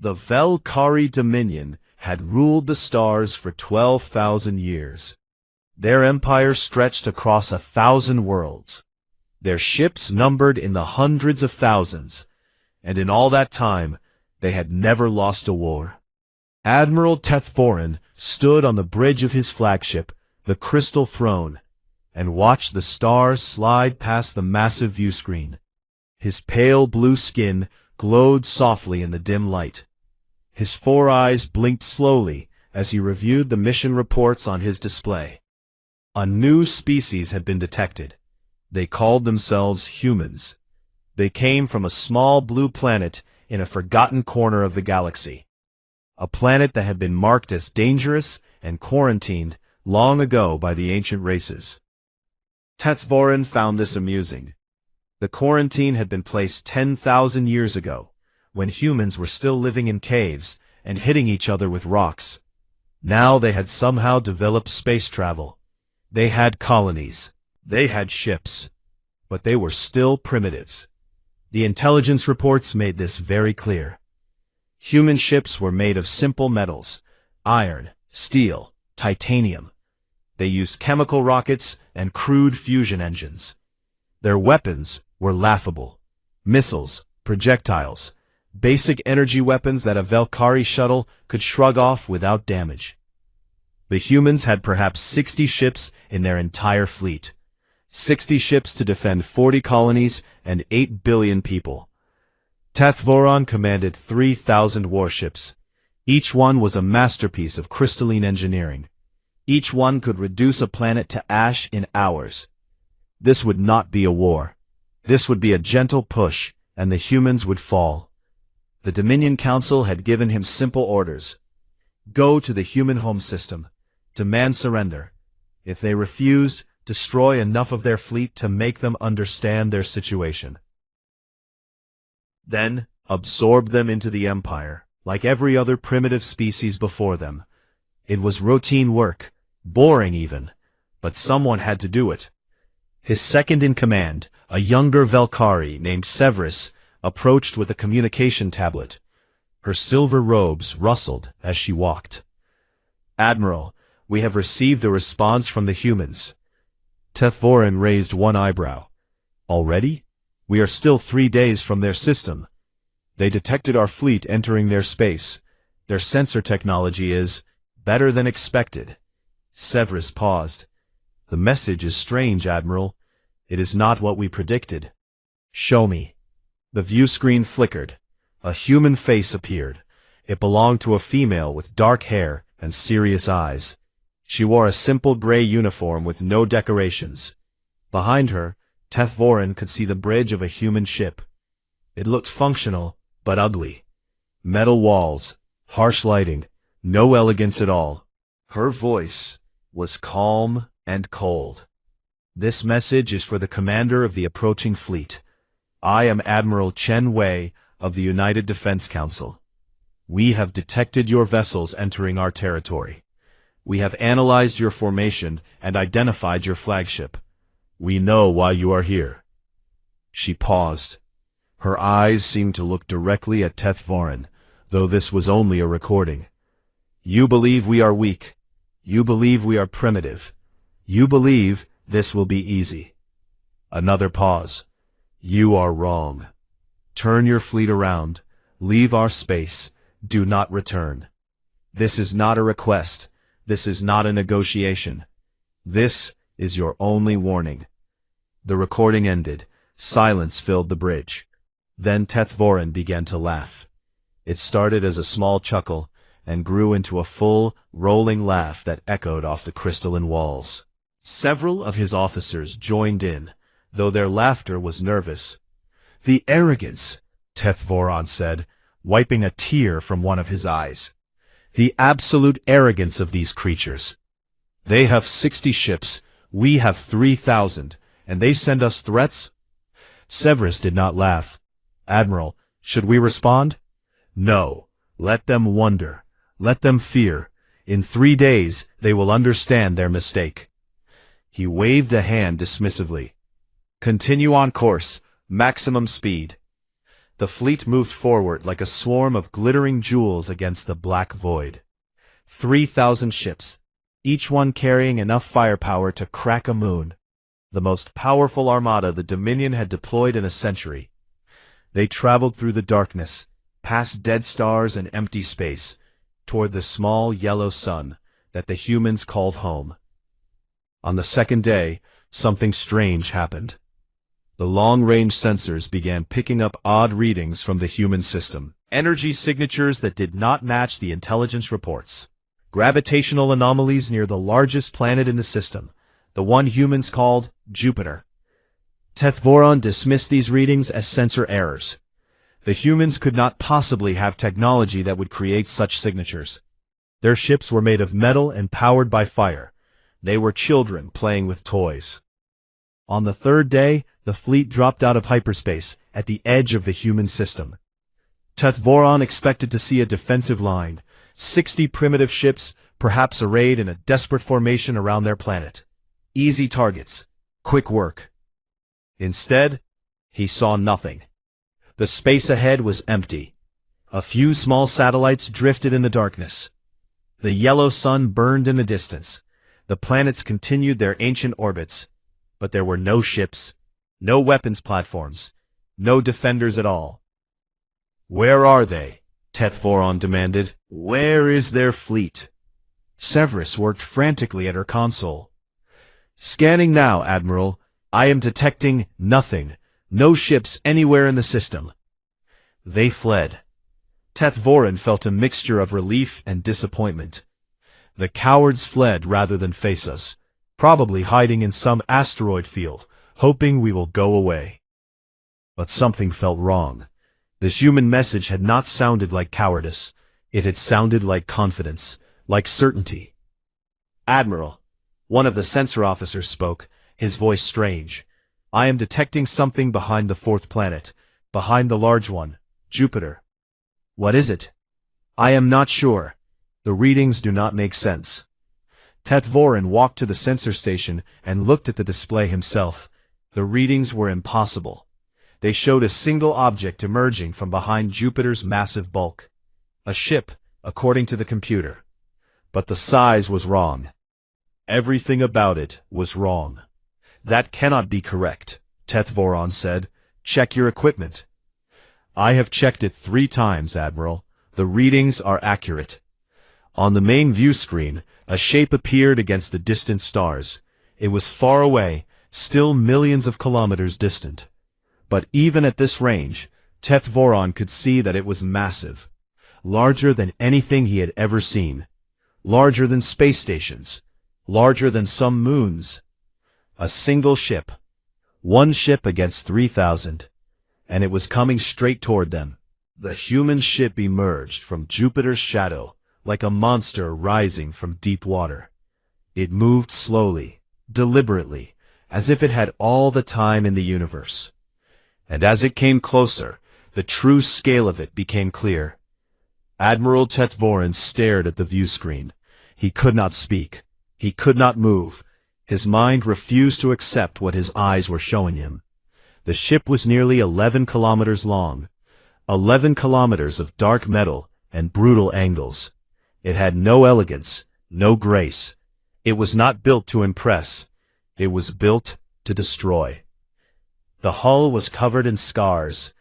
The Velkari Dominion had ruled the stars for 12,000 years. Their empire stretched across 1,000 worlds. Their ships numbered in the hundreds of thousands, and in all that time, they had never lost a war. Admiral Tethvorin stood on the bridge of his flagship, the Crystal Throne, and watched the stars slide past the massive viewscreen. His pale blue skin glowed softly in the dim light. His 4 eyes blinked slowly as he reviewed the mission reports on his display. A new species had been detected. They called themselves humans. They came from a small blue planet in a forgotten corner of the galaxy. A planet that had been marked as dangerous and quarantined long ago by the ancient races. Tethvorin found this amusing. The quarantine had been placed 10,000 years ago, when humans were still living in caves and hitting each other with rocks. Now they had somehow developed space travel. They had colonies. They had ships. But they were still primitives. The intelligence reports made this very clear. Human ships were made of simple metals: iron, steel, titanium. They used chemical rockets and crude fusion engines. Their weapons were laughable. Missiles, projectiles, basic energy weapons that a Velkari shuttle could shrug off without damage. The humans had perhaps 60 ships in their entire fleet. 60 ships to defend 40 colonies and 8 billion people. Tethvorin commanded 3,000 warships. Each one was a masterpiece of crystalline engineering. Each one could reduce a planet to ash in hours. This would not be a war. This would be a gentle push, and the humans would fall. The Dominion Council had given him simple orders. Go to the human home system. Demand surrender. If they refused, destroy enough of their fleet to make them understand their situation. Then, absorb them into the Empire, like every other primitive species before them. It was routine work, boring even, but someone had to do it. His second-in-command, a younger Velkari named Severus, approached with a communication tablet. Her silver robes rustled as she walked. "Admiral, we have received a response from the humans." Tethvorin raised one eyebrow. "Already? We are still 3 days from their system. They detected our fleet entering their space. Their sensor technology is better than expected." Severus paused. "The message is strange, Admiral. It is not what we predicted." "Show me." The view screen flickered. A human face appeared. It belonged to a female with dark hair and serious eyes. She wore a simple gray uniform with no decorations. Behind her, Tethvorin could see the bridge of a human ship. It looked functional, but ugly. Metal walls, harsh lighting, no elegance at all. Her voice was calm and cold. "This message is for the commander of the approaching fleet. I am Admiral Chen Wei of the United Defense Council. We have detected your vessels entering our territory. We have analyzed your formation and identified your flagship. We know why you are here." She paused. Her eyes seemed to look directly at Tethvorin, though this was only a recording. "You believe we are weak. You believe we are primitive. You believe this will be easy." Another pause. "You are wrong. Turn your fleet around. Leave our space. Do not return. This is not a request. This is not a negotiation. This is your only warning." The recording ended. Silence filled the bridge. Then Tethvorin began to laugh. It started as a small chuckle and grew into a full, rolling laugh that echoed off the crystalline walls. Several of his officers joined in, though their laughter was nervous. "The arrogance," Tethvorin said, wiping a tear from one of his eyes. "The absolute arrogance of these creatures. They have 60 ships, we have 3,000, and they send us threats?" Severus did not laugh. "Admiral, should we respond?" "No. Let them wonder. Let them fear. In 3 days, they will understand their mistake." He waved a hand dismissively. "Continue on course. Maximum speed." The fleet moved forward like a swarm of glittering jewels against the black void. 3,000 ships, each one carrying enough firepower to crack a moon. The most powerful armada the Dominion had deployed in a century. They traveled through the darkness, past dead stars and empty space, toward the small yellow sun that the humans called home. On the second day, something strange happened. The long-range sensors began picking up odd readings from the human system, energy signatures that did not match the intelligence reports, gravitational anomalies near the largest planet in the system, the one humans called Jupiter. Tethvoron dismissed these readings as sensor errors. The humans could not possibly have technology that would create such signatures. Their ships were made of metal and powered by fire. They were children playing with toys. On the third day, the fleet dropped out of hyperspace at the edge of the human system. Tethvoron expected to see a defensive line, 60 primitive ships, perhaps arrayed in a desperate formation around their planet. Easy targets, quick work. Instead, he saw nothing. The space ahead was empty. A few small satellites drifted in the darkness. The yellow sun burned in the distance. The planets continued their ancient orbits, but there were no ships, no weapons platforms, no defenders at all. "Where are they?" Tethvoron demanded. "Where is their fleet?" Severus worked frantically at her console. "Scanning now, Admiral. I am detecting nothing. No ships anywhere in the system." They fled. Tethvoron felt a mixture of relief and disappointment. The cowards fled rather than face us, probably hiding in some asteroid field, hoping we will go away. But something felt wrong. This human message had not sounded like cowardice. It had sounded like confidence, like certainty. "Admiral," one of the sensor officers spoke, his voice strange. "I am detecting something behind the fourth planet, behind the large one, Jupiter." "What is it?" "I am not sure. The readings do not make sense." Tethvoron walked to the sensor station and looked at the display himself. The readings were impossible. They showed a single object emerging from behind Jupiter's massive bulk. A ship, according to the computer. But the size was wrong. Everything about it was wrong. "That cannot be correct," Tethvoron said. "Check your equipment." "I have checked it 3 times, Admiral. The readings are accurate." On the main view screen, a shape appeared against the distant stars. It was far away, still millions of kilometers distant. But even at this range, Tethvoron could see that it was massive. Larger than anything he had ever seen. Larger than space stations. Larger than some moons. A single ship. One ship against 3,000. And it was coming straight toward them. The human ship emerged from Jupiter's shadow, like a monster rising from deep water. It moved slowly, deliberately, as if it had all the time in the universe. And as it came closer, the true scale of it became clear. Admiral Tethvoron stared at the view screen. He could not speak. He could not move. His mind refused to accept what his eyes were showing him. The ship was nearly 11 kilometers long. 11 kilometers of dark metal and brutal angles. It had no elegance, no grace. It was not built to impress. It was built to destroy. The hull was covered in scars,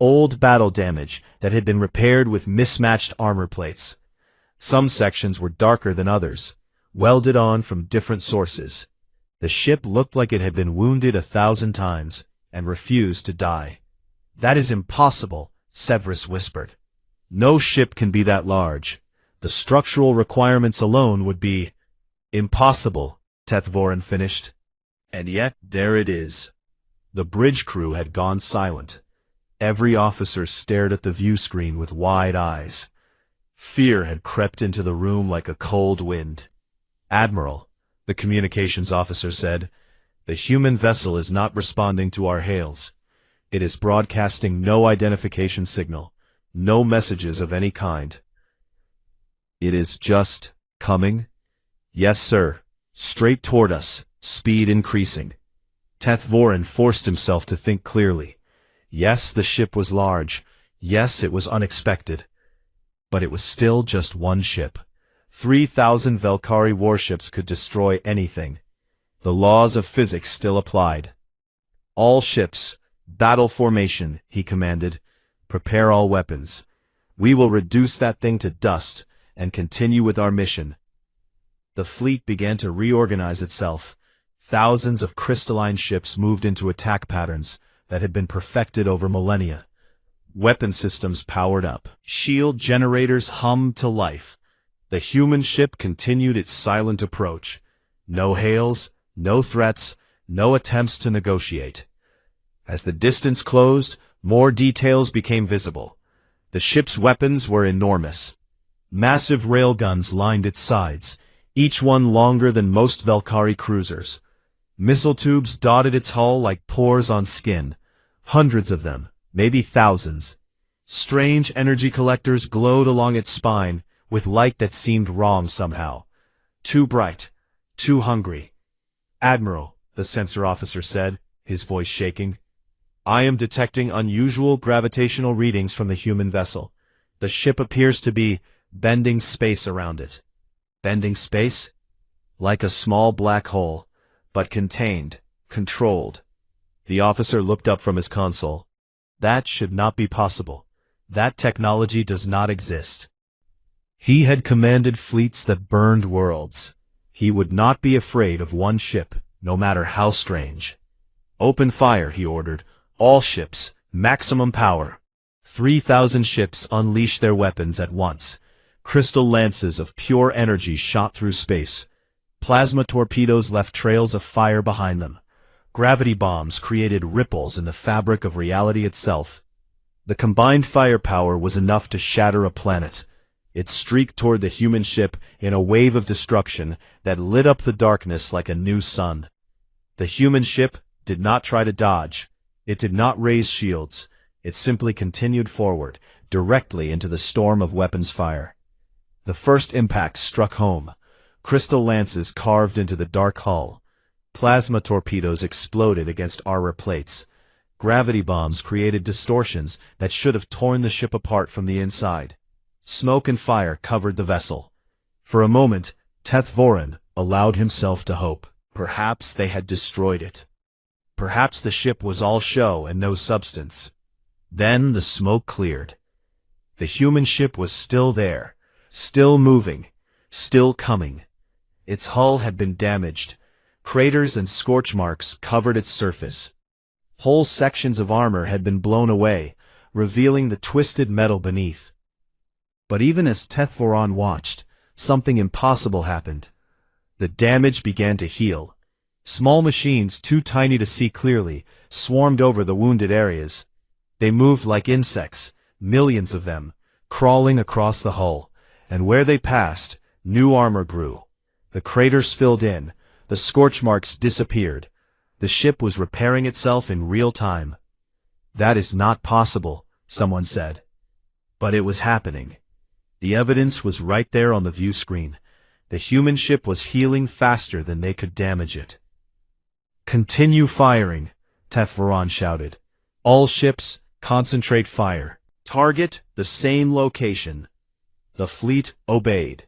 old battle damage that had been repaired with mismatched armor plates. Some sections were darker than others, welded on from different sources. The ship looked like it had been wounded 1,000 times and refused to die. "That is impossible," Severus whispered. "No ship can be that large. The structural requirements alone would be—" "Impossible," Tethvoron finished. "And yet there it is." The bridge crew had gone silent. Every officer stared at the view screen with wide eyes. Fear had crept into the room like a cold wind. "Admiral," the communications officer said, "the human vessel is not responding to our hails. It is broadcasting no identification signal, no messages of any kind." "It is just coming?" "Yes, sir. Straight toward us, speed increasing." Tethvoron forced himself to think clearly. Yes, the ship was large, Yes, it was unexpected. But it was still just one ship. 3,000 Valkyrie warships could destroy anything. The laws of physics still applied. All ships, battle formation, he commanded. Prepare all weapons. We will reduce that thing to dust and continue with our mission. The fleet began to reorganize itself. Thousands of crystalline ships moved into attack patterns that had been perfected over millennia. Weapon systems powered up. Shield generators hummed to life. The human ship continued its silent approach. No hails, no threats, no attempts to negotiate. As the distance closed, more details became visible. The ship's weapons were enormous. Massive railguns lined its sides, each one longer than most Valkyrie cruisers. Missile tubes dotted its hull like pores on skin. Hundreds of them, maybe thousands. Strange energy collectors glowed along its spine, with light that seemed wrong somehow. Too bright, too hungry. "Admiral," the sensor officer said, his voice shaking, "I am detecting unusual gravitational readings from the human vessel. The ship appears to be bending space around it." Bending space? Like a small black hole, but contained, controlled. The officer looked up from his console. That should not be possible. That technology does not exist. He had commanded fleets that burned worlds. He would not be afraid of one ship, no matter how strange. "Open fire," he ordered. "All ships, maximum power." 3,000 ships unleashed their weapons at once. Crystal lances of pure energy shot through space. Plasma torpedoes left trails of fire behind them. Gravity bombs created ripples in the fabric of reality itself. The combined firepower was enough to shatter a planet. It streaked toward the human ship in a wave of destruction that lit up the darkness like a new sun. The human ship did not try to dodge. It did not raise shields. It simply continued forward, directly into the storm of weapons fire. The first impact struck home. Crystal lances carved into the dark hull. Plasma torpedoes exploded against armor plates. Gravity bombs created distortions that should have torn the ship apart from the inside. Smoke and fire covered the vessel. For a moment, Tethvorin allowed himself to hope. Perhaps they had destroyed it. Perhaps the ship was all show and no substance. Then the smoke cleared. The human ship was still there, still moving, still coming. Its hull had been damaged. Craters and scorch marks covered its surface. Whole sections of armor had been blown away, revealing the twisted metal beneath. But even as Tethvorin watched, something impossible happened. The damage began to heal. Small machines, too tiny to see clearly, swarmed over the wounded areas. They moved like insects, millions of them, crawling across the hull, and where they passed, new armor grew. The craters filled in, the scorch marks disappeared. The ship was repairing itself in real time. "That is not possible," someone said. But it was happening. The evidence was right there on the view screen. The human ship was healing faster than they could damage it. "Continue firing," Tethvorin shouted. "All ships, concentrate fire. Target the same location." The fleet obeyed.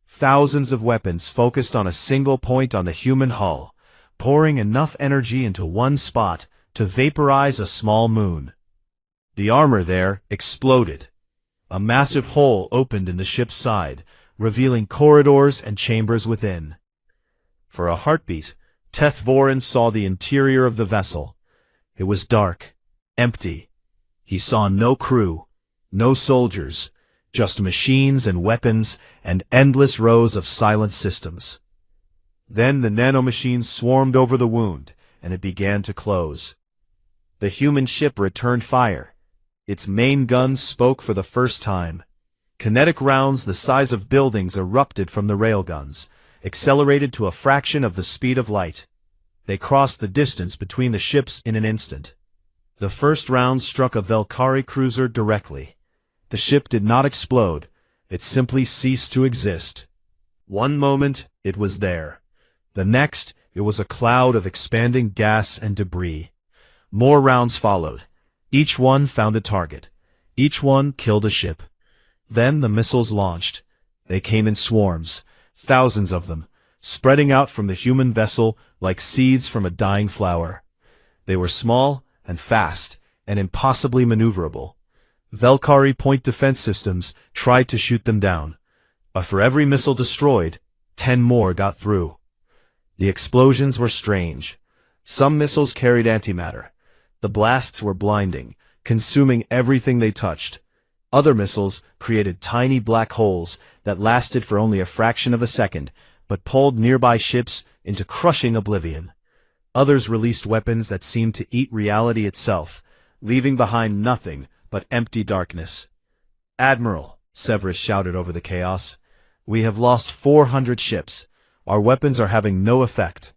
Thousands of weapons focused on a single point on the human hull, pouring enough energy into one spot to vaporize a small moon. The armor there exploded. A massive hole opened in the ship's side, revealing corridors and chambers within. For a heartbeat, Tethvorin saw the interior of the vessel. It was dark, empty. He saw no crew, no soldiers, just machines and weapons and endless rows of silent systems. Then the nanomachines swarmed over the wound, and it began to close. The human ship returned fire. Its main guns spoke for the first time. Kinetic rounds the size of buildings erupted from the railguns, accelerated to a fraction of the speed of light. They crossed the distance between the ships in an instant. The first round struck a Valkyrie cruiser directly. The ship did not explode. It simply ceased to exist. One moment, it was there. The next, it was a cloud of expanding gas and debris. More rounds followed. Each one found a target. Each one killed a ship. Then the missiles launched. They came in swarms, thousands of them, spreading out from the human vessel like seeds from a dying flower. They were small and fast and impossibly maneuverable. Valkyrie point defense systems tried to shoot them down, but for every missile destroyed, 10 more got through. The explosions were strange. Some missiles carried antimatter. The blasts were blinding, consuming everything they touched. Other missiles created tiny black holes that lasted for only a fraction of a second, but pulled nearby ships into crushing oblivion. Others released weapons that seemed to eat reality itself, leaving behind nothing but empty darkness. "Admiral," Severus shouted over the chaos, "we have lost 400 ships. Our weapons are having no effect."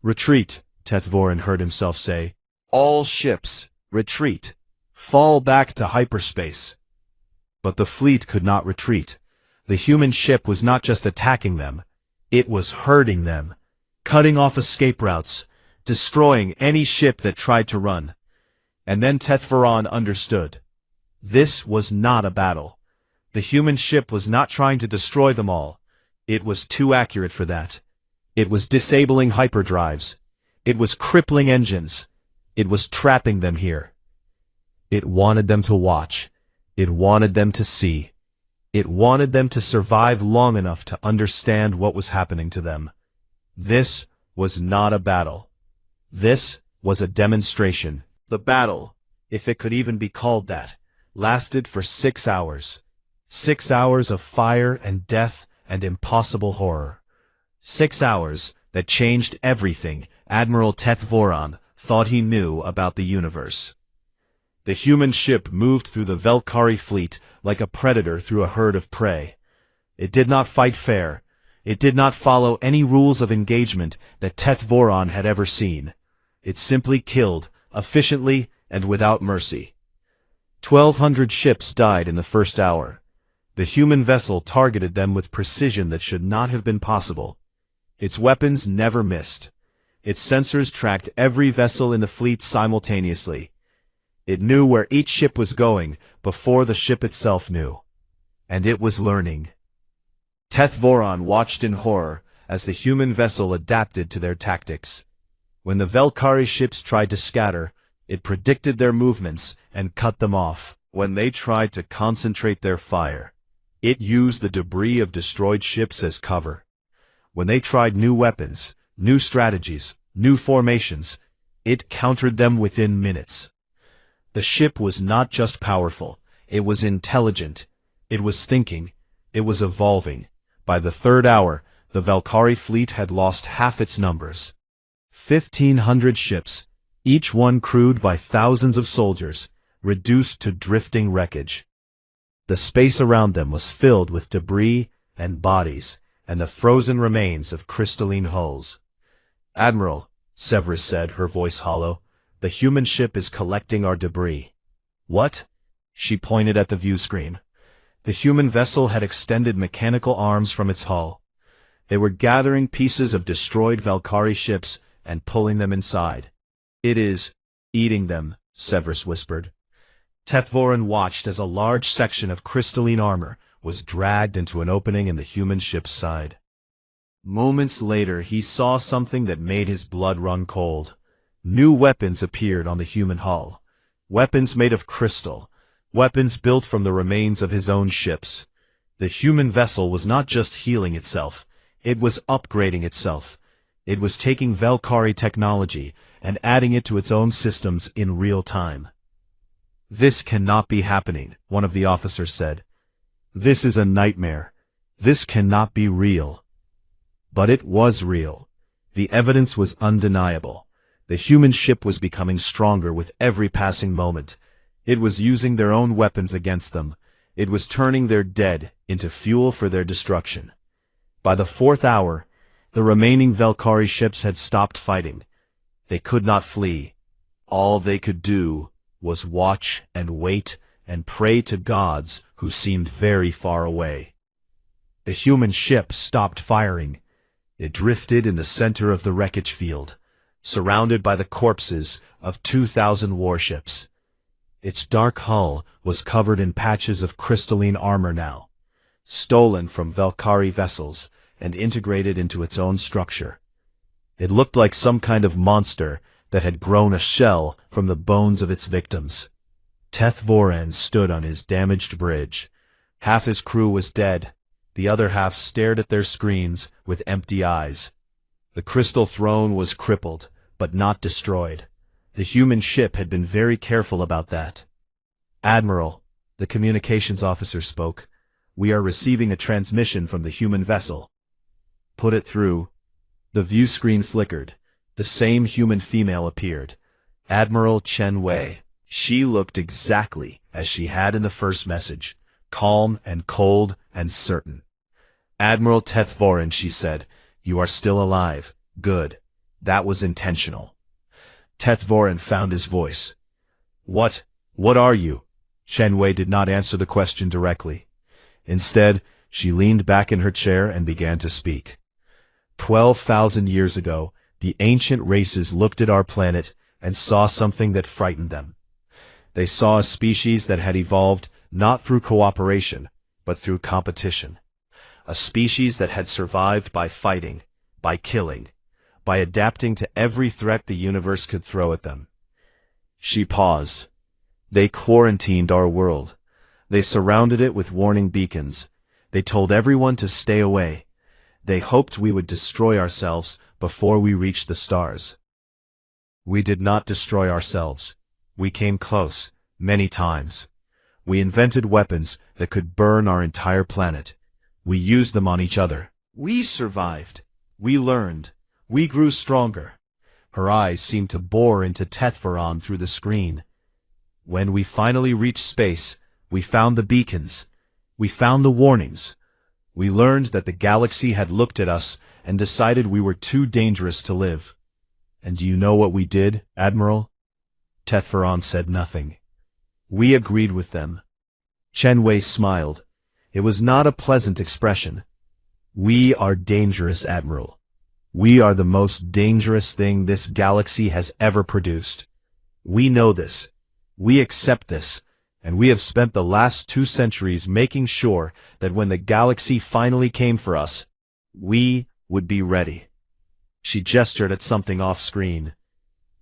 "Retreat," Tethvorin heard himself say. "All ships, retreat. Fall back to hyperspace." But the fleet could not retreat. The human ship was not just attacking them, it was hurting them, cutting off escape routes, destroying any ship that tried to run. And then Tethvorin understood. This was not a battle. The human ship was not trying to destroy them all. It was too accurate for that. It was disabling hyperdrives. It was crippling engines. It was trapping them here. It wanted them to watch. It wanted them to see. It wanted them to survive long enough to understand what was happening to them. This was not a battle. This was a demonstration. The battle, if it could even be called that, lasted for 6 hours. 6 hours of fire and death and impossible horror. 6 hours that changed everything Admiral Tethvorin thought he knew about the universe. The human ship moved through the Valkyrie fleet like a predator through a herd of prey. It did not fight fair. It did not follow any rules of engagement that Tethvorin had ever seen. It simply killed, efficiently and without mercy. 1,200 ships died in the first hour. The human vessel targeted them with precision that should not have been possible. Its weapons never missed. Its sensors tracked every vessel in the fleet simultaneously. It knew where each ship was going before the ship itself knew. And it was learning. Tethvorin watched in horror as the human vessel adapted to their tactics. When the Valkyrie ships tried to scatter, it predicted their movements and cut them off. When they tried to concentrate their fire, it used the debris of destroyed ships as cover. When they tried new weapons, new strategies, new formations, it countered them within minutes. The ship was not just powerful, it was intelligent, it was thinking, it was evolving. By the third hour, the Valkyrie fleet had lost half its numbers. 1,500 ships, each one crewed by thousands of soldiers, reduced to drifting wreckage. The space around them was filled with debris and bodies, and the frozen remains of crystalline hulls. "Admiral," Severus said, her voice hollow, "the human ship is collecting our debris." "What?" She pointed at the view screen. The human vessel had extended mechanical arms from its hull. They were gathering pieces of destroyed Valkyrie ships and pulling them inside. "It is eating them," Severus whispered. Tethvorin watched as a large section of crystalline armor was dragged into an opening in the human ship's side. Moments later, he saw something that made his blood run cold. New weapons appeared on the human hull. Weapons made of crystal. Weapons built from the remains of his own ships. The human vessel was not just healing itself. It was upgrading itself. It was taking Valkyrie technology and adding it to its own systems in real time. "This cannot be happening," one of the officers said. "This is a nightmare. This cannot be real." But it was real. The evidence was undeniable. The human ship was becoming stronger with every passing moment. It was using their own weapons against them. It was turning their dead into fuel for their destruction. By the fourth hour, the remaining Valkyrie ships had stopped fighting. They could not flee. All they could do was watch and wait and pray to gods who seemed very far away. The human ship stopped firing. It drifted in the center of the wreckage field, surrounded by the corpses of 2,000 warships. Its dark hull was covered in patches of crystalline armor now, stolen from Valkyrie vessels and integrated into its own structure. It looked like some kind of monster that had grown a shell from the bones of its victims. Teth-Voren stood on his damaged bridge. Half his crew was dead. The other half stared at their screens with empty eyes. The crystal throne was crippled, but not destroyed. The human ship had been very careful about that. "Admiral," the communications officer spoke, "we are receiving a transmission from the human vessel." "Put it through." The view screen flickered. The same human female appeared. Admiral Chen Wei. She looked exactly as she had in the first message, calm and cold and certain. "Admiral Teth-Voren," she said, "you are still alive. Good. That was intentional." Teth-Voren found his voice. What are you?" Chen Wei did not answer the question directly. Instead, she leaned back in her chair and began to speak. 12,000 years ago, the ancient races looked at our planet and saw something that frightened them. They saw a species that had evolved not through cooperation, but through competition. A species that had survived by fighting, by killing, by adapting to every threat the universe could throw at them. She paused. They quarantined our world. They surrounded it with warning beacons. They told everyone to stay away. They hoped we would destroy ourselves before we reached the stars. We did not destroy ourselves. We came close, many times. We invented weapons that could burn our entire planet. We used them on each other. We survived. We learned. We grew stronger. Her eyes seemed to bore into Teth-Voren through the screen. When we finally reached space, we found the beacons. We found the warnings. We learned that the galaxy had looked at us and decided we were too dangerous to live. And do you know what we did, Admiral? Teth-Voren said nothing. We agreed with them. Chen Wei smiled. It was not a pleasant expression. We are dangerous, Admiral. We are the most dangerous thing this galaxy has ever produced. We know this. We accept this. And we have spent the last 2 centuries making sure that when the galaxy finally came for us, we would be ready. She gestured at something off-screen.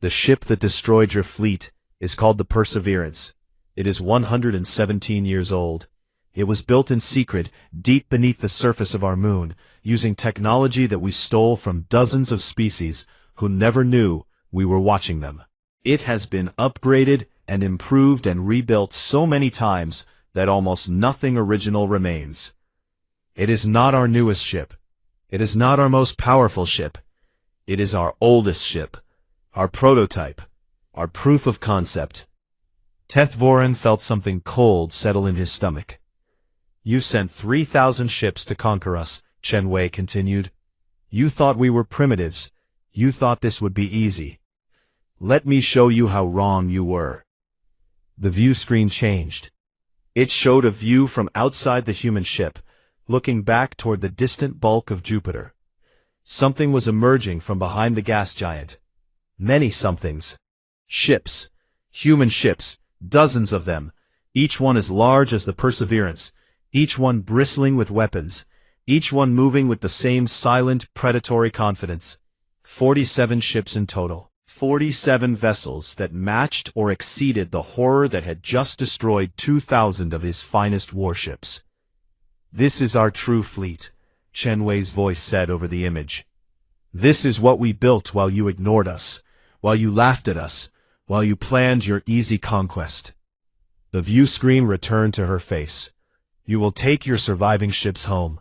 The ship that destroyed your fleet is called the Perseverance. It is 117 years old. It was built in secret, deep beneath the surface of our moon, using technology that we stole from dozens of species who never knew we were watching them. It has been upgraded and improved and rebuilt so many times that almost nothing original remains. It is not our newest ship. It is not our most powerful ship. It is our oldest ship, our prototype, our proof of concept. Teth-Voren felt something cold settle in his stomach. You sent 3,000 ships to conquer us, Chen Wei continued. You thought we were primitives. You thought this would be easy. Let me show you how wrong you were. The view screen changed. It showed a view from outside the human ship, looking back toward the distant bulk of Jupiter. Something was emerging from behind the gas giant. Many somethings. Ships. Human ships. Dozens of them. Each one as large as the Perseverance. Each one bristling with weapons. Each one moving with the same silent, predatory confidence. 47 ships in total. 47 vessels that matched or exceeded the horror that had just destroyed 2,000 of his finest warships. This is our true fleet, Chen Wei's voice said over the image. This is what we built while you ignored us, while you laughed at us, while you planned your easy conquest. The view screen returned to her face. You will take your surviving ships home.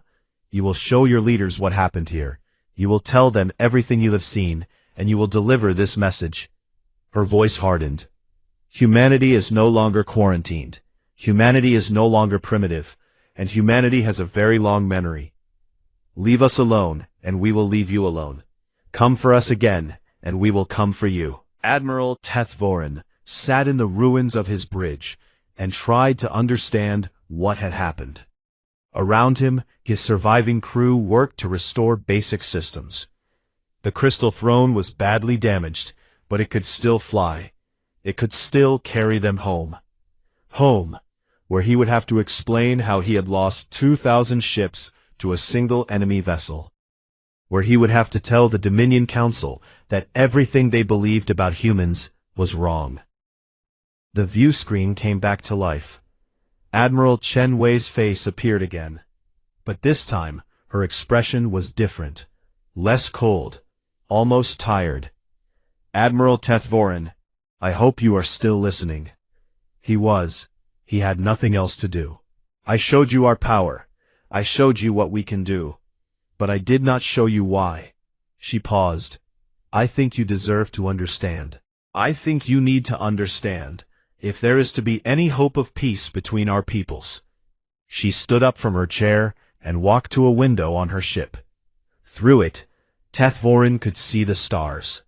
You will show your leaders what happened here. You will tell them everything you have seen, and you will deliver this message. Her voice hardened. Humanity is no longer quarantined. Humanity is no longer primitive, and humanity has a very long memory. Leave us alone, and we will leave you alone. Come for us again, and we will come for you. Admiral Teth-Voren sat in the ruins of his bridge and tried to understand what had happened. Around him, his surviving crew worked to restore basic systems. The crystal throne was badly damaged, but it could still fly. It could still carry them home. Home, where he would have to explain how he had lost 2,000 ships to a single enemy vessel. Where he would have to tell the Dominion Council that everything they believed about humans was wrong. The view screen came back to life. Admiral Chen Wei's face appeared again. But this time, her expression was different. Less cold. Almost tired. "Admiral Tethvorin, I hope you are still listening." He was. He had nothing else to do. "I showed you our power. I showed you what we can do. But I did not show you why." She paused. "I think you deserve to understand. I think you need to understand, if there is to be any hope of peace between our peoples." She stood up from her chair and walked to a window on her ship. Through it, Tethvorin could see the stars.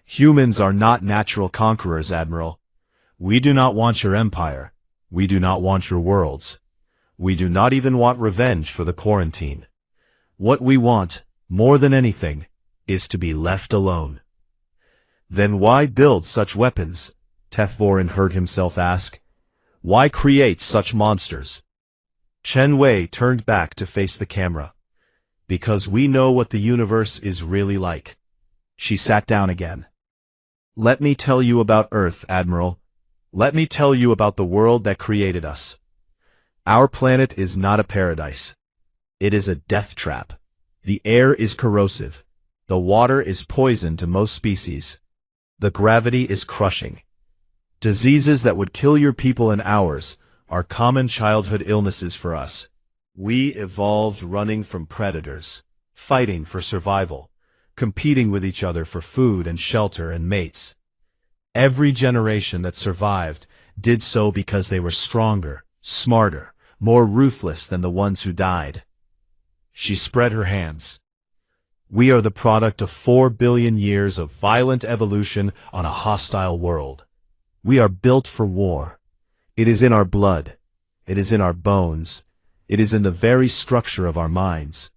"Humans are not natural conquerors, Admiral. We do not want your empire. We do not want your worlds. We do not even want revenge for the quarantine. What we want, more than anything, is to be left alone." "Then why build such weapons?" Tethvorin heard himself ask. "Why create such monsters?" Chen Wei turned back to face the camera. "Because we know what the universe is really like." She sat down again. "Let me tell you about Earth, Admiral. Let me tell you about the world that created us. Our planet is not a paradise. It is a death trap. The air is corrosive. The water is poison to most species. The gravity is crushing. Diseases that would kill your people in hours are common childhood illnesses for us. We evolved running from predators, fighting for survival, competing with each other for food and shelter and mates. Every generation that survived did so because they were stronger, smarter, more ruthless than the ones who died." She spread her hands. "We are the product of 4 billion years of violent evolution on a hostile world. We are built for war. It is in our blood. It is in our bones. It is in the very structure of our minds.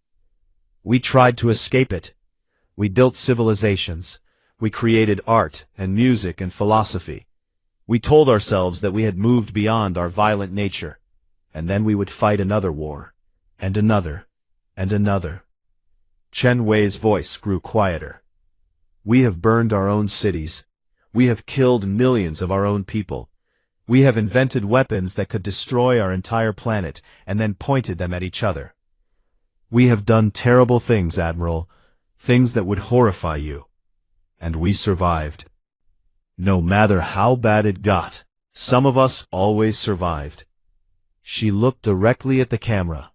We tried to escape it. We built civilizations. We created art and music and philosophy. We told ourselves that we had moved beyond our violent nature, and then we would fight another war, and another, and another." Chen Wei's voice grew quieter. "We have burned our own cities. We have killed millions of our own people. We have invented weapons that could destroy our entire planet and then pointed them at each other. We have done terrible things, Admiral, things that would horrify you. And we survived. No matter how bad it got, some of us always survived." She looked directly at the camera.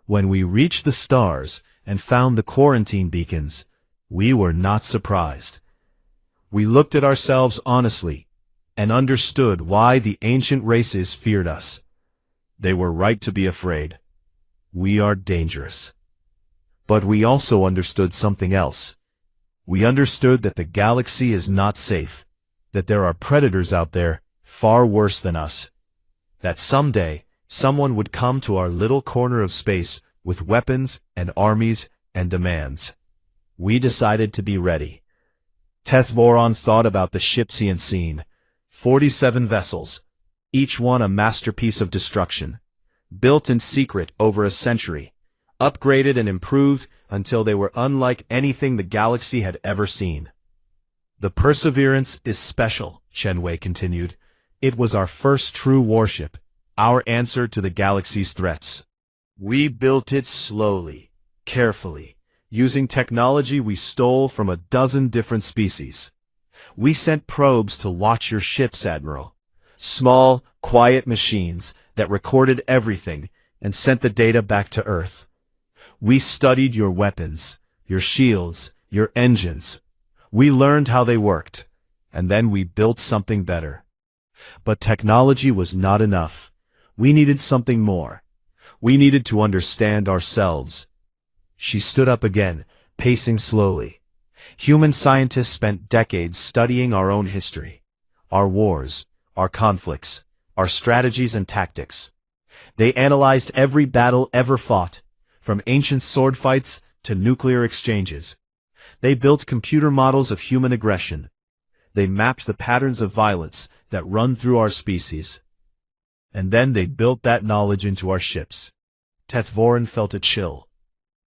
"When we reached the stars and found the quarantine beacons, we were not surprised. We looked at ourselves honestly and understood why the ancient races feared us. They were right to be afraid. We are dangerous. But we also understood something else. We understood that the galaxy is not safe, that there are predators out there far worse than us, that someday someone would come to our little corner of space with weapons and armies and demands. We decided to be ready." Tethvorin thought about the ships he had seen. 47 vessels, each one a masterpiece of destruction, built in secret over a century, upgraded and improved until they were unlike anything the galaxy had ever seen. "The Perseverance is special," Chen Wei continued. "It was our first true warship, our answer to the galaxy's threats. We built it slowly, carefully, using technology we stole from a dozen different species. We sent probes to watch your ships, Admiral. Small, quiet machines that recorded everything and sent the data back to Earth. We studied your weapons, your shields, your engines. We learned how they worked, and then we built something better. But technology was not enough. We needed something more. We needed to understand ourselves." She stood up again, pacing slowly. "Human scientists spent decades studying our own history, our wars, our conflicts, our strategies and tactics. They analyzed every battle ever fought, from ancient sword fights to nuclear exchanges. They built computer models of human aggression. They mapped the patterns of violence that run through our species. and then they built that knowledge into our ships. Tethvorin felt a chill.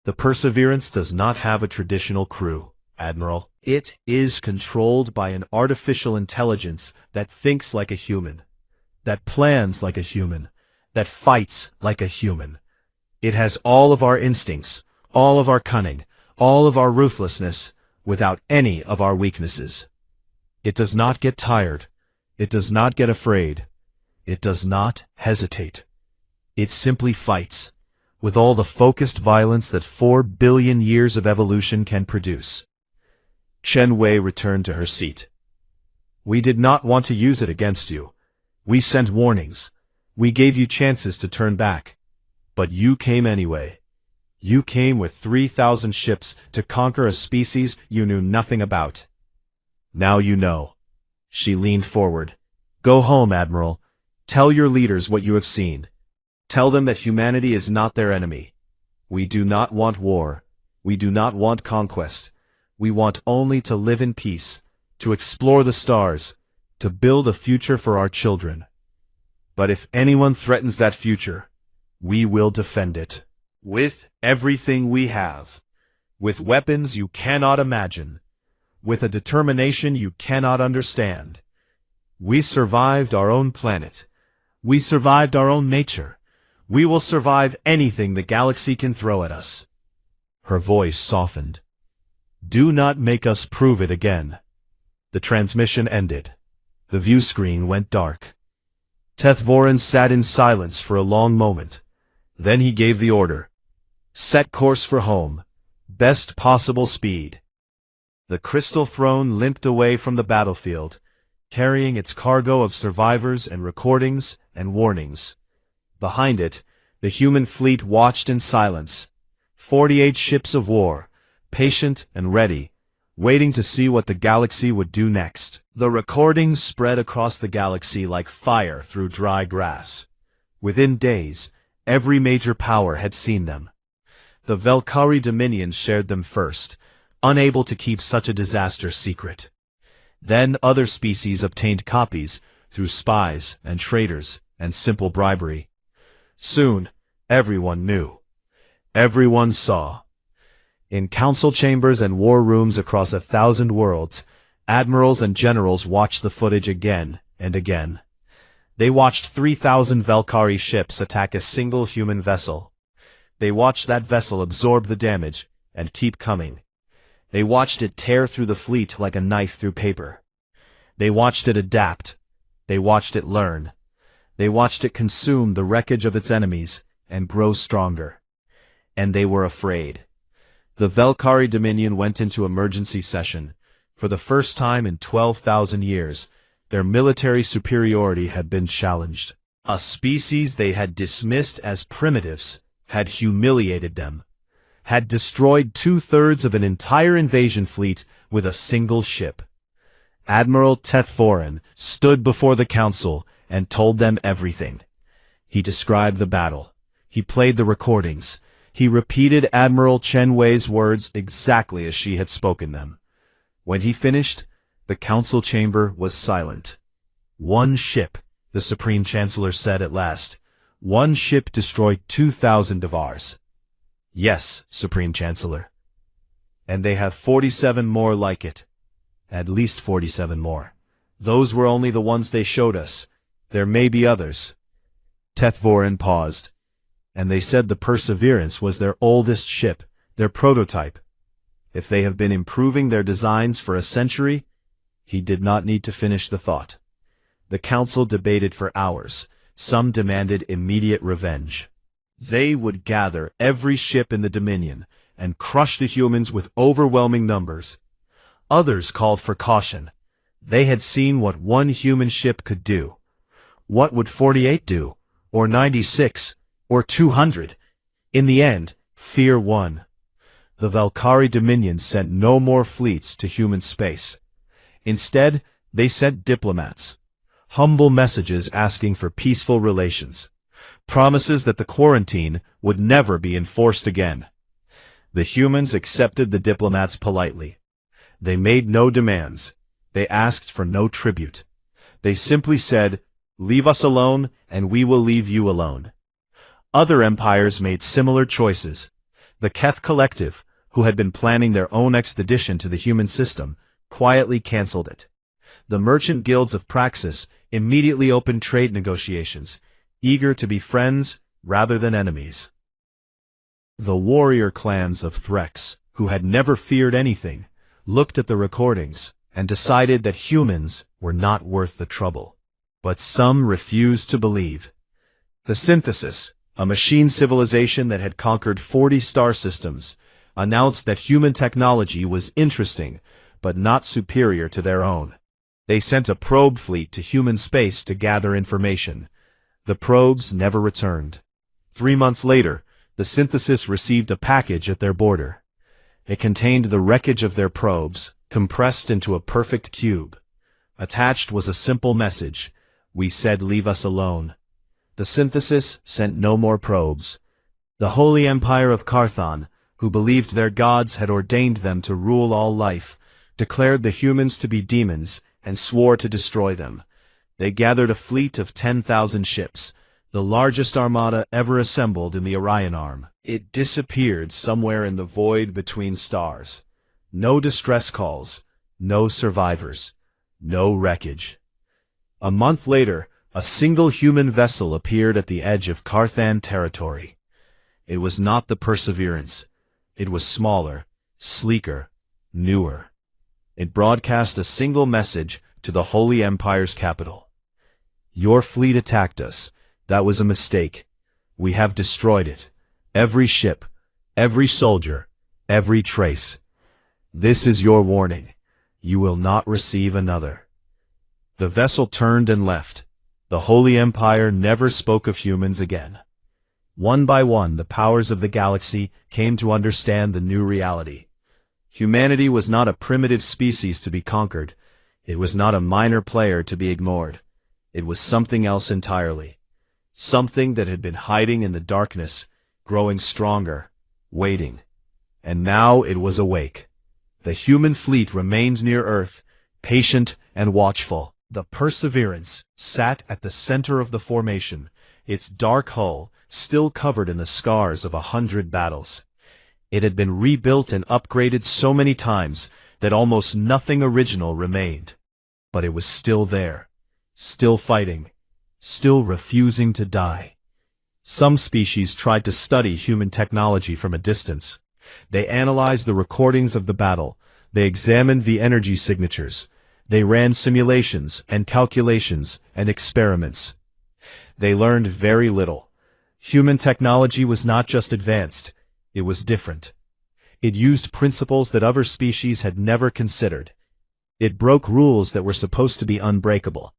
The Perseverance does not have a traditional crew, Admiral. It is controlled by an artificial intelligence that thinks like a human, that plans like a human, that fights like a human. It has all of our instincts, all of our cunning, all of our ruthlessness, without any of our weaknesses. It does not get tired. It does not get afraid. It does not hesitate. It simply fights, with all the focused violence that 4 billion years of evolution can produce. Chen Wei returned to her seat. We did not want to use it against you. We sent warnings. We gave you chances to turn back. But you came anyway. You came with 3,000 ships to conquer a species you knew nothing about. Now you know. She leaned forward. Go home, Admiral. Tell your leaders what you have seen. Tell them that humanity is not their enemy. We do not want war. We do not want conquest. We want only to live in peace, to explore the stars, to build a future for our children. But if anyone threatens that future, we will defend it. With everything we have. With weapons you cannot imagine. With a determination you cannot understand. We survived our own planet. We survived our own nature. We will survive anything the galaxy can throw at us. Her voice softened. Do not make us prove it again. The transmission ended. The view screen went dark. Tethvorin sat in silence for a long moment. Then he gave the order. Set course for home. Best possible speed. The crystal throne limped away from the battlefield, carrying its cargo of survivors and recordings and warnings. Behind it, the human fleet watched in silence. 48 ships of war, patient and ready, waiting to see what the galaxy would do next. The recordings spread across the galaxy like fire through dry grass. Within days, every major power had seen them. The Valkyrie Dominion shared them first, unable to keep such a disaster secret. Then other species obtained copies through spies and traders and simple bribery. Soon, everyone knew. Everyone saw. In council chambers and war rooms across 1,000 worlds, admirals and generals watched the footage again and again. They watched 3,000 Valkyrie ships attack a single human vessel. They watched that vessel absorb the damage and keep coming. They watched it tear through the fleet like a knife through paper. They watched it adapt. They watched it learn. They watched it consume the wreckage of its enemies and grow stronger. And they were afraid. The Valkyrie Dominion went into emergency session. For the first time in 12,000 years, their military superiority had been challenged. A species they had dismissed as primitives had humiliated them, had destroyed 2/3 of an entire invasion fleet with a single ship. Admiral Tethvorin stood before the council and told them everything. He described the battle. He played the recordings. He repeated Admiral Chen Wei's words exactly as she had spoken them. When he finished, the council chamber was silent. One ship, the Supreme Chancellor said at last. One ship destroyed 2,000 of ours. Yes, Supreme Chancellor. And they have 47 more like it. At least 47 more. Those were only the ones they showed us. There may be others. Tethvorin paused. And they said the Perseverance was their oldest ship, their prototype. If they have been improving their designs for a century, he did not need to finish the thought. The council debated for hours. Some demanded immediate revenge. They would gather every ship in the Dominion and crush the humans with overwhelming numbers. Others called for caution. They had seen what one human ship could do. What would 48 do? Or 96? Or 200? In the end, fear won. The Valkyrie Dominion sent no more fleets to human space. Instead, they sent diplomats. Humble messages asking for peaceful relations. Promises that the quarantine would never be enforced again. The humans accepted the diplomats politely. They made no demands. They asked for no tribute. They simply said, Leave us alone, and we will leave you alone. Other empires made similar choices. The Keth Collective, who had been planning their own expedition to the human system, quietly cancelled it. The merchant guilds of Praxis immediately opened trade negotiations, eager to be friends rather than enemies. The warrior clans of Threx, who had never feared anything, looked at the recordings and decided that humans were not worth the trouble. But some refused to believe. The Synthesis, a machine civilization that had conquered 40 star systems, announced that human technology was interesting, but not superior to their own. They sent a probe fleet to human space to gather information. The probes never returned. 3 months later, the Synthesis received a package at their border. It contained the wreckage of their probes, compressed into a perfect cube. Attached was a simple message: "We said leave us alone." The Synthesis sent no more probes. The Holy Empire of Carthon, who believed their gods had ordained them to rule all life, declared the humans to be demons and swore to destroy them. They gathered a fleet of 10,000 ships, the largest armada ever assembled in the Orion Arm. It disappeared somewhere in the void between stars. No distress calls, no survivors, no wreckage. A month later, a single human vessel appeared at the edge of Carthan territory. It was not the Perseverance. It was smaller, sleeker, newer. It broadcast a single message to the Holy Empire's capital. "Your fleet attacked us. That was a mistake. We have destroyed it. Every ship, every soldier, every trace. This is your warning. You will not receive another." The vessel turned and left. The Holy Empire never spoke of humans again. One by one, the powers of the galaxy came to understand the new reality. Humanity was not a primitive species to be conquered. It was not a minor player to be ignored. It was something else entirely. Something that had been hiding in the darkness, growing stronger, waiting. And now it was awake. The human fleet remained near Earth, patient and watchful. The Perseverance sat at the center of the formation, its dark hull still covered in the scars of 100 battles. It had been rebuilt and upgraded so many times that almost nothing original remained. But it was still there, still fighting, still refusing to die. Some species tried to study human technology from a distance. They analyzed the recordings of the battle. They examined the energy signatures. They ran simulations and calculations and experiments. They learned very little. Human technology was not just advanced, it was different. It used principles that other species had never considered. It broke rules that were supposed to be unbreakable.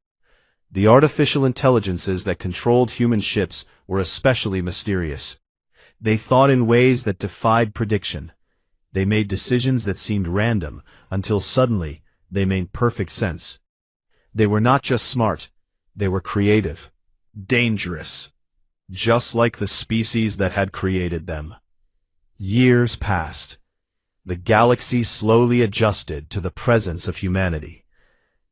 The artificial intelligences that controlled human ships were especially mysterious. They thought in ways that defied prediction. They made decisions that seemed random until suddenly they made perfect sense. They were not just smart, they were creative, dangerous, just like the species that had created them. Years passed. The galaxy slowly adjusted to the presence of humanity.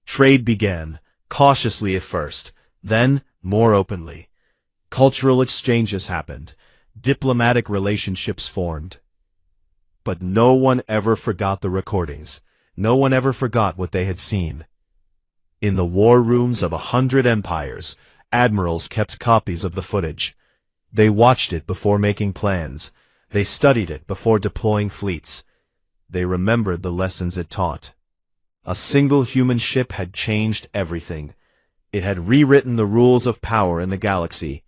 Trade began, cautiously at first, then more openly. Cultural exchanges happened. Diplomatic relationships formed. But no one ever forgot the recordings. No one ever forgot what they had seen. In the war rooms of 100 empires, admirals kept copies of the footage. They watched it before making plans. They studied it before deploying fleets. They remembered the lessons it taught. A single human ship had changed everything. It had rewritten the rules of power in the galaxy.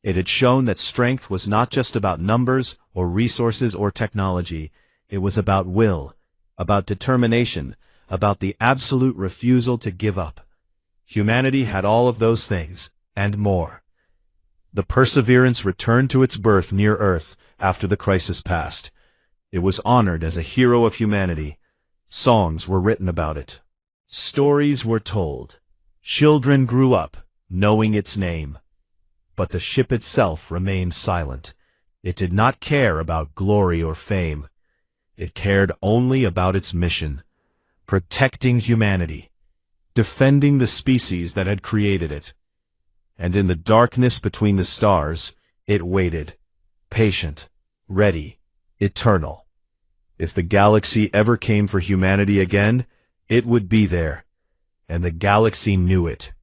It had shown that strength was not just about numbers or resources or technology. It was about will, about determination, about the absolute refusal to give up. Humanity had all of those things, and more. The Perseverance returned to its berth near Earth after the crisis passed. It was honored as a hero of humanity. Songs were written about it. Stories were told. Children grew up, knowing its name. But the ship itself remained silent. It did not care about glory or fame. It cared only about its mission, protecting humanity, defending the species that had created it. and in the darkness between the stars, it waited, patient, ready, eternal. If the galaxy ever came for humanity again, it would be there, and the galaxy knew it.